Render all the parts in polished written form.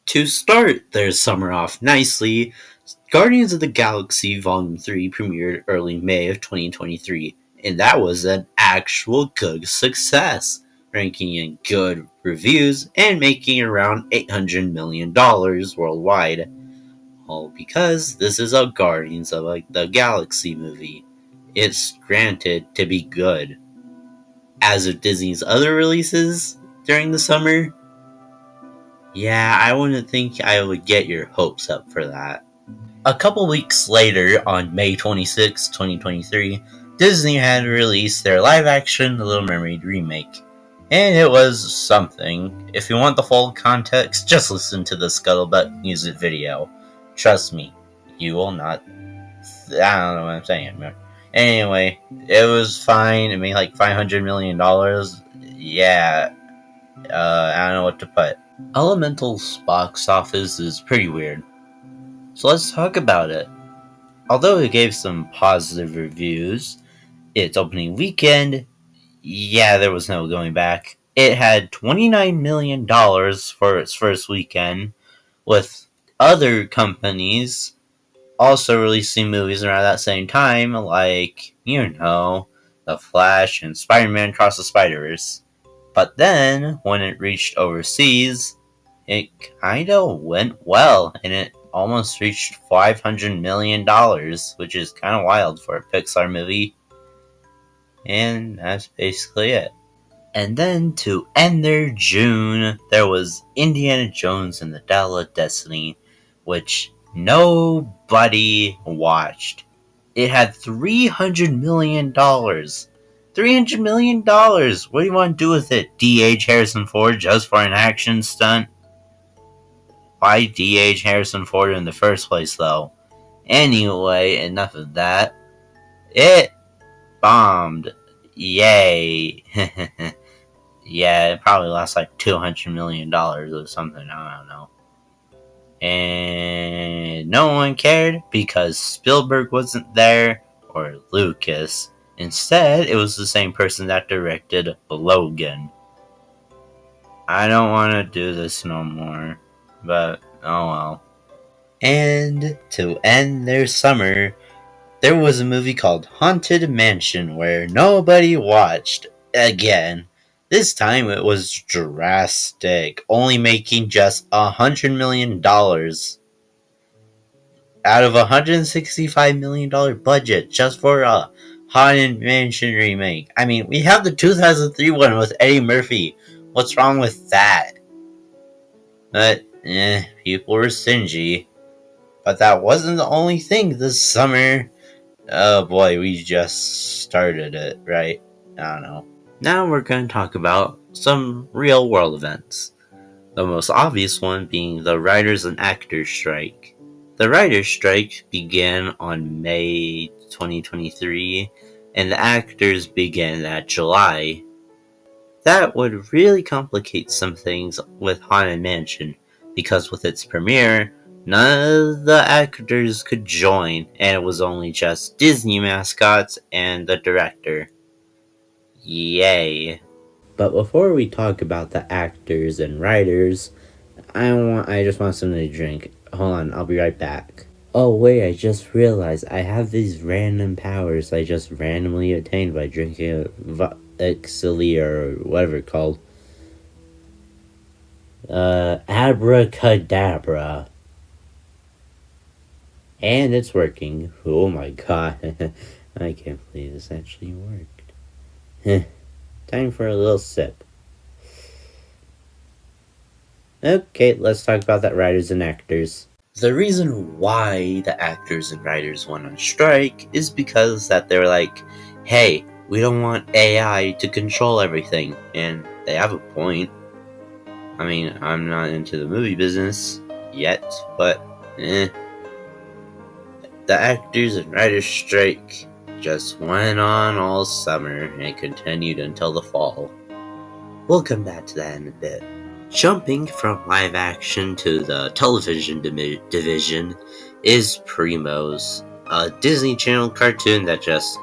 To start their summer off nicely, Guardians of the Galaxy Volume 3 premiered early May of 2023, and that was an actual good success, ranking in good reviews and making around $800 million worldwide. All because this is a Guardians of the Galaxy movie. It's granted to be good. As of Disney's other releases during the summer, yeah, I wouldn't think I would get your hopes up for that. A couple weeks later, on May 26, 2023, Disney had released their live-action The Little Mermaid remake. And it was something. If you want the full context, just listen to the Scuttlebutt music video. Trust me, you will not. I don't know what I'm saying. Anyway, it was fine. It made like $500 million. Yeah, I don't know what to put. Elemental's box office is pretty weird. So let's talk about it. Although it gave some positive reviews, its opening weekend, yeah, there was no going back. It had $29 million for its first weekend, with other companies also releasing movies around that same time, like, The Flash and Spider-Man Across the Spider-Verse. But then, when it reached overseas, it kinda went well, and it almost reached $500 million, which is kinda wild for a Pixar movie. And that's basically it. And then, to end their June, there was Indiana Jones and the Dial of Destiny, which nobody watched. It had $300 million. $300 million! What do you want to do with it? De-age Harrison Ford just for an action stunt? Why de-age Harrison Ford in the first place, though? Anyway, enough of that. It bombed. Yay. Yeah, it probably lost like $200 million or something, I don't know. And no one cared because Spielberg wasn't there, or Lucas. Instead, it was the same person that directed Logan. I don't want to do this no more, but oh well. And to end their summer, there was a movie called Haunted Mansion where nobody watched again. This time it was drastic, only making just $100 million out of a $165 million budget just for a Haunted Mansion remake. I mean, we have the 2003 one with Eddie Murphy. What's wrong with that? But, people were stingy. But that wasn't the only thing this summer. Oh boy, we just started it, right? I don't know. Now we're going to talk about some real world events. The most obvious one being the writers and actors strike. The writers strike began on May 2023, and the actors began that July. That would really complicate some things with Haunted Mansion, because with its premiere, none of the actors could join, and it was only just Disney mascots and the director. Yay. But before we talk about the actors and writers, I just want something to drink. Hold on, I'll be right back. Oh wait, I just realized I have these random powers I just randomly attained by drinking Exili or whatever it's called. Abracadabra. And it's working. Oh my god. I can't believe this actually worked. Time for a little sip. Okay, let's talk about that writers and actors. The reason why the actors and writers went on strike is because that they're like, hey, we don't want AI to control everything. And they have a point. I mean, I'm not into the movie business yet, but The actors and writers strike just went on all summer and continued until the fall. We'll come back to that in a bit. Jumping from live action to the television division is Primos, a Disney Channel cartoon that just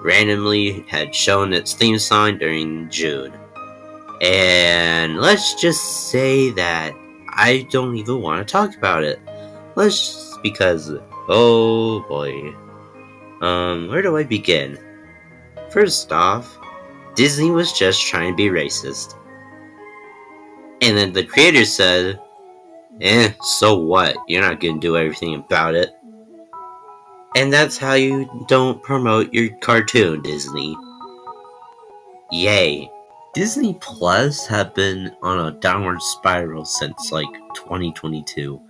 randomly had shown its theme song during June. And let's just say that I don't even want to talk about it. Because, oh boy. Where do I begin? First off, Disney was just trying to be racist. And then the creator said, so what? You're not gonna do everything about it. And that's how you don't promote your cartoon, Disney. Yay. Disney Plus have been on a downward spiral since 2022.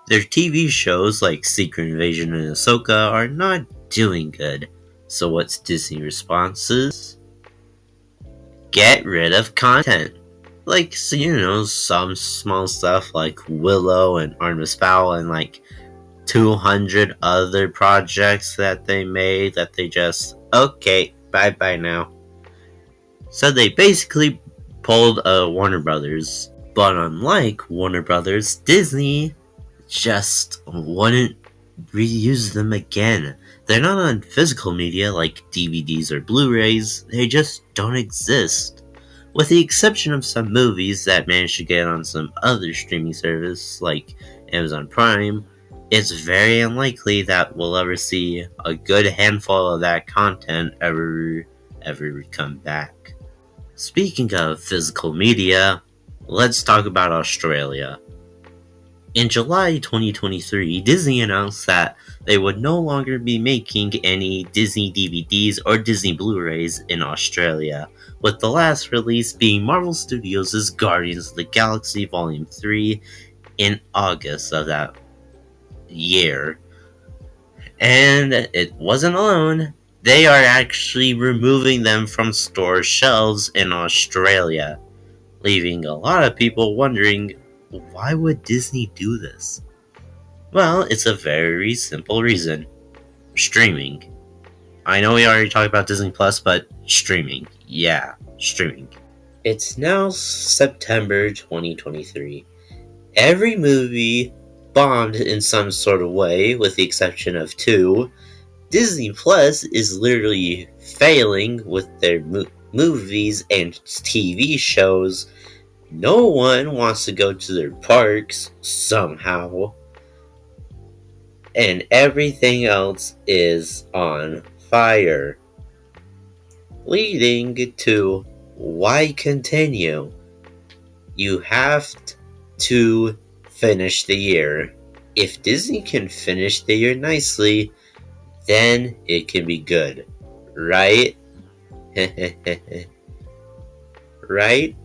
Their TV shows like Secret Invasion and Ahsoka are not doing good. So what's Disney's responses? Get rid of content. Some small stuff like Willow and Artemis Fowl and 200 other projects that they made that they just, okay, bye now. So they basically pulled Warner Brothers. But unlike Warner Brothers, Disney just wouldn't reuse them again. They're not on physical media like DVDs or Blu-rays. They just don't exist. With the exception of some movies that managed to get on some other streaming service like Amazon Prime, it's very unlikely that we'll ever see a good handful of that content ever come back. Speaking of physical media, let's talk about Australia. In July 2023, Disney announced that they would no longer be making any Disney DVDs or Disney Blu-rays in Australia, with the last release being Marvel Studios' Guardians of the Galaxy Volume 3 in August of that year. And it wasn't alone. They are actually removing them from store shelves in Australia, leaving a lot of people wondering, why would Disney do this? Well, it's a very simple reason. Streaming. I know we already talked about Disney Plus, but streaming. Yeah, streaming. It's now September 2023. Every movie bombed in some sort of way, with the exception of 2. Disney Plus is literally failing with their movies and TV shows. No one wants to go to their parks, somehow. And everything else is on fire. Leading to, why continue? You have to finish the year. If Disney can finish the year nicely, then it can be good. Right? Right?